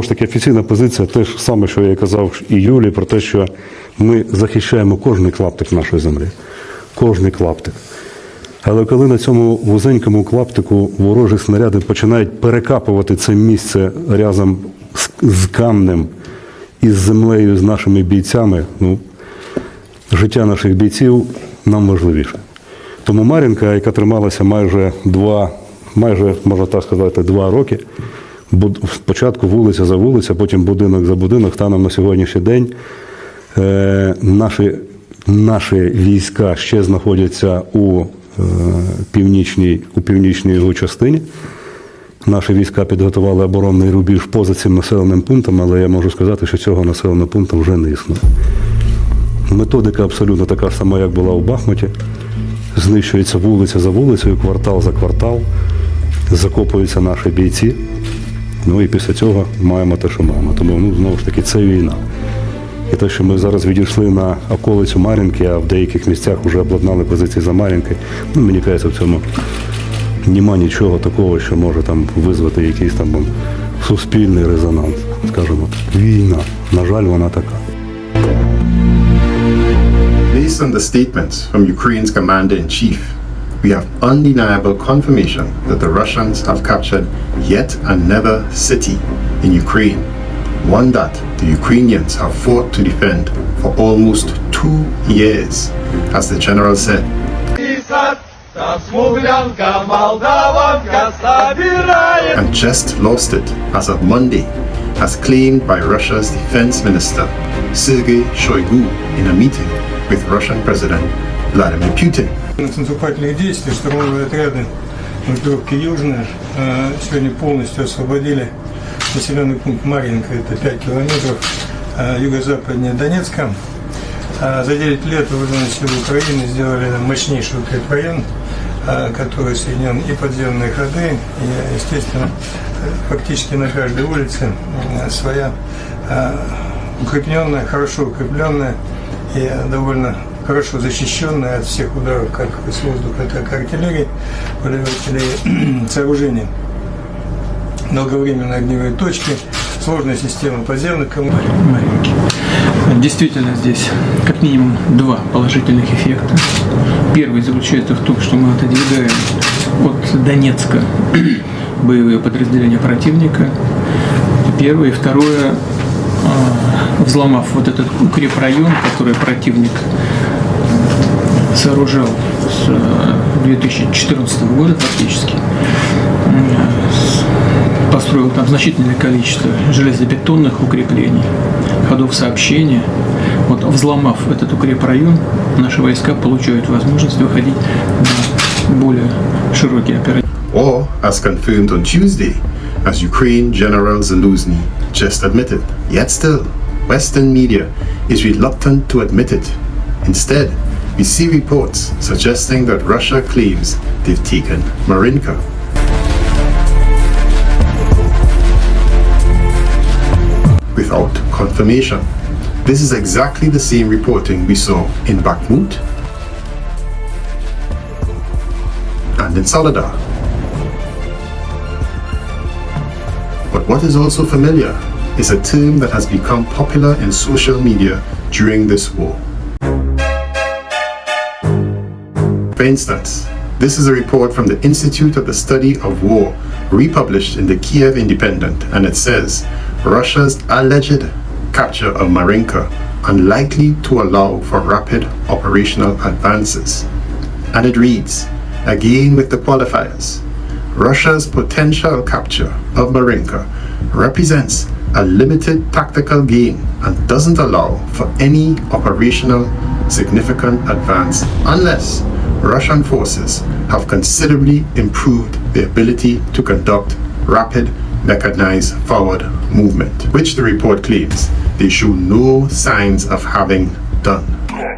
Ж таки, офіційна позиція те ж саме, що я казав і Юлі, про те, що ми захищаємо кожний клаптик нашої землі. Кожний клаптик. Але коли на цьому вузенькому клаптику ворожі снаряди починають перекапувати це місце разом з камнем і з землею, з нашими бійцями, життя наших бійців нам важливіше. Тому Маринка, яка трималася майже, можна так сказати, 2 роки, спочатку вулиця за вулиця, потім будинок за будинок, станом на сьогоднішній день наші війська ще знаходяться у північній його частині. Наші війська підготували оборонний рубіж поза цим населеним пунктом, але я можу сказати, що цього населеного пункту вже не існує. Методика абсолютно така сама, як була у Бахмуті. Знищується вулиця за вулицею, квартал за квартал, закопуються наші бійці. І після цього маємо те, що маємо. Тому, знову ж таки, це війна. І те, що ми зараз відійшли на околицю Маринки, а в деяких місцях вже обладнали позиції за Маринкою, мені кажеться, в цьому нема нічого такого, що може там визвати якийсь там суспільний резонанс. Скажімо так, війна. На жаль, вона така. Based on the statements from Ukraine's commander-in-chief, we have undeniable confirmation that the Russians have captured yet another city in Ukraine, one that the Ukrainians have fought to defend for almost 2 years, as the general said. And just lost it as of Monday, as claimed by Russia's Defence Minister Shoigu in a meeting with Russian President Vladimir Putin. Наступательных действий штурмовые отряды группировки Южная сегодня полностью освободили населенный пункт Маринка, это 5 километров юго-западнее Донецка. За 9 лет вооруженные силы Украины сделали мощнейший укрепрайон, который соединен и подземные ходы, и, естественно, фактически на каждой улице своя укрепленная, хорошо укрепленная и довольно хорошо защищенная от всех ударов, как с воздуха, так и артиллерии, сооружения. Долговременные огневые точки, сложная система подземных коммуникаций. Маринки. Действительно, здесь как минимум 2 положительных эффекта. Первый заключается в том, что мы отодвигаем от Донецка боевые подразделения противника. Первое. И второе, взломав вот этот укрепрайон, который противник сооружал с 2014 года фактически, построил там значительное количество железобетонных укреплений, ходов сообщения. Вот взломав этот укрепрайон, наши войска получают возможность выходить на более широкие операции. Or, as confirmed on Tuesday, as Ukraine General Zaluzhny just admitted. Yet still, Western media is reluctant to admit it. Instead, we see reports suggesting that Russia claims they've taken Marinka. Without confirmation. This is exactly the same reporting we saw in Bakhmut and in Soledar. But what is also familiar is a term that has become popular in social media during this war. For instance, this is a report from the Institute of the Study of War, republished in the Kiev Independent, and it says, Russia's alleged capture of Marinka unlikely to allow for rapid operational advances. And it reads, again with the qualifiers, Russia's potential capture of Marinka represents a limited tactical gain and doesn't allow for any operational significant advance unless Russian forces have considerably improved the ability to conduct rapid mechanized forward movement, which the report claims they show no signs of having done.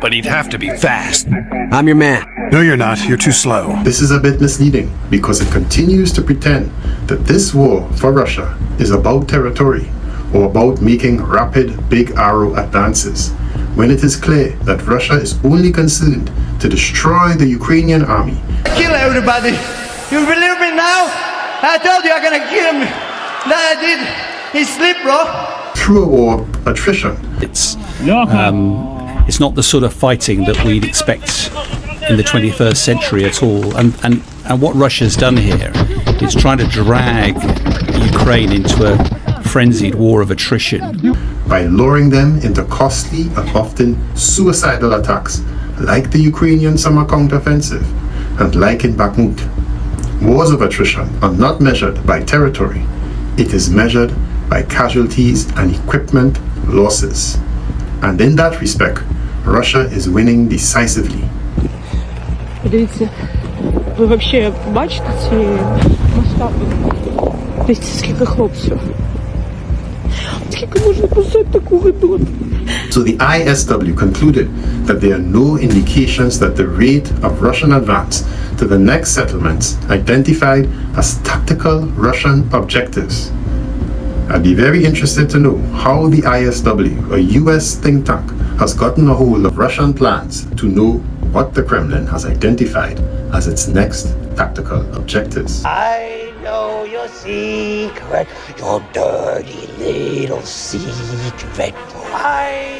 But he'd have to be fast. I'm your man. No, you're not. You're too slow. This is a bit misleading because it continues to pretend that this war for Russia is about territory or about making rapid big arrow advances, when it is clear that Russia is only concerned to destroy the Ukrainian army. Kill everybody. You believe me now? I told you I'm gonna kill him. That I did. He slipped, bro. through a war of attrition. It's not the sort of fighting that we'd expect in the 21st century at all. And what Russia's done here is trying to drag Ukraine into a frenzied war of attrition. By luring them into costly and often suicidal attacks like the Ukrainian summer counteroffensive and like in Bakhmut. Wars of attrition are not measured by territory. It is measured by casualties and equipment losses. And in that respect, Russia is winning decisively. Подивіться, ви взагалі бачите ці масштаби? Дивіться, скільки хлопців. Скільки можна писати таку гидоту? So the ISW concluded that there are no indications that the rate of Russian advance to the next settlements identified as tactical Russian objectives. I'd be very interested to know how the ISW, a US think tank, has gotten a hold of Russian plans to know what the Kremlin has identified as its next tactical objectives. I know your secret, your dirty little secret.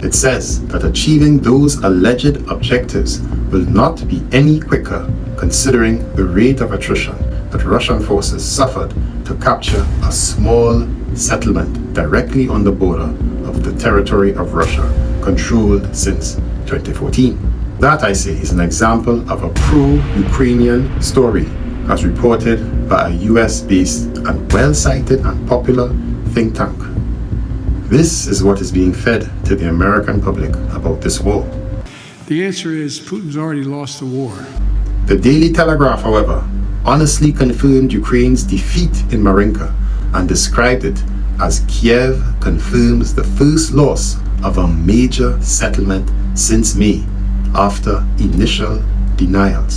It says that achieving those alleged objectives will not be any quicker considering the rate of attrition that Russian forces suffered to capture a small settlement directly on the border of the territory of Russia, controlled since 2014. That, I say, is an example of a pro-Ukrainian story, as reported by a US-based and well-cited and popular think tank. This is what is being fed to the American public about this war. The answer is Putin's already lost the war. The Daily Telegraph, however, honestly confirmed Ukraine's defeat in Marinka and described it as Kiev confirms the first loss of a major settlement since May, after initial denials.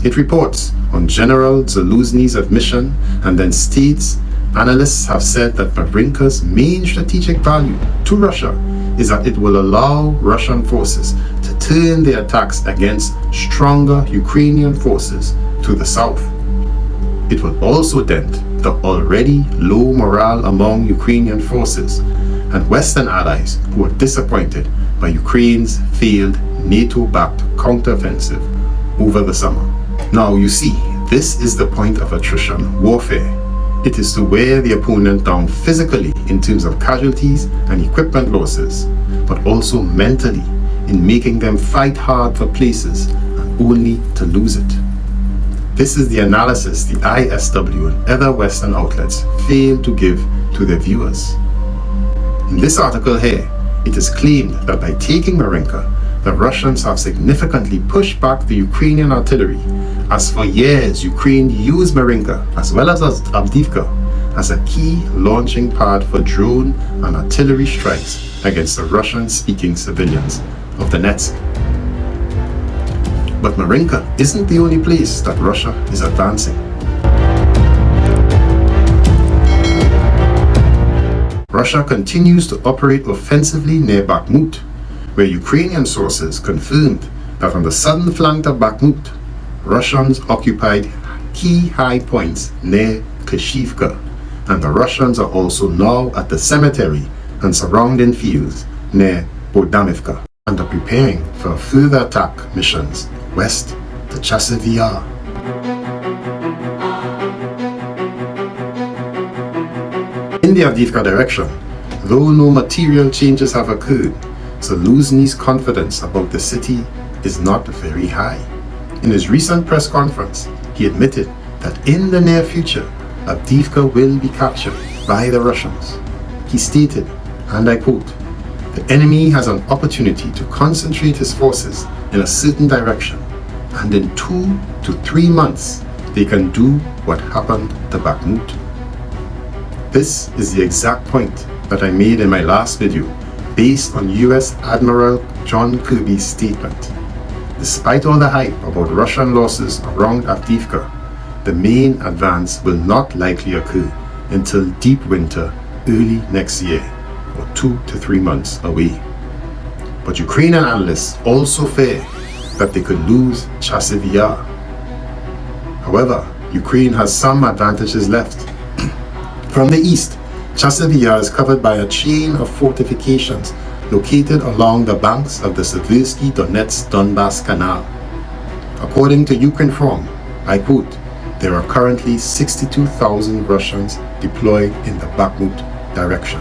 It reports on General Zaluzhny's admission and then states analysts have said that Marinka's main strategic value to Russia is that it will allow Russian forces to turn their attacks against stronger Ukrainian forces to the south. It will also dent the already low morale among Ukrainian forces and Western allies who are disappointed by Ukraine's failed NATO-backed counteroffensive over the summer. Now you see, this is the point of attrition warfare. It is to wear the opponent down physically in terms of casualties and equipment losses, but also mentally in making them fight hard for places and only to lose it. This is the analysis the ISW and other Western outlets fail to give to their viewers. In this article here, it is claimed that by taking Marinka, the Russians have significantly pushed back the Ukrainian artillery, as for years Ukraine used Marinka as well as Avdiivka as a key launching pad for drone and artillery strikes against the Russian-speaking civilians of Donetsk. But Marinka isn't the only place that Russia is advancing. Russia continues to operate offensively near Bakhmut, where Ukrainian sources confirmed that on the southern flank of Bakhmut, Russians occupied key high points near Chasiv Yar, and the Russians are also now at the cemetery and surrounding fields near Donetsk and are preparing for further attack missions west to Chasiv Yar. In the Avdiivka direction, though no material changes have occurred, Zaluzhny's confidence about the city is not very high. In his recent press conference, he admitted that in the near future, Avdiivka will be captured by the Russians. He stated, and I quote, "The enemy has an opportunity to concentrate his forces in a certain direction, and in 2 to 3 months, they can do what happened to Bakhmut." This is the exact point that I made in my last video, based on US Admiral John Kirby's statement. Despite all the hype about Russian losses around Avdiivka, the main advance will not likely occur until deep winter early next year, or 2 to 3 months away. But Ukrainian analysts also fear that they could lose Chasiv Yar. However, Ukraine has some advantages left. From the east, Chasiv Yar is covered by a chain of fortifications located along the banks of the Zaluzhny Donetsk Donbas Canal. According to Ukrinform, I quote, there are currently 62,000 Russians deployed in the Bakhmut direction.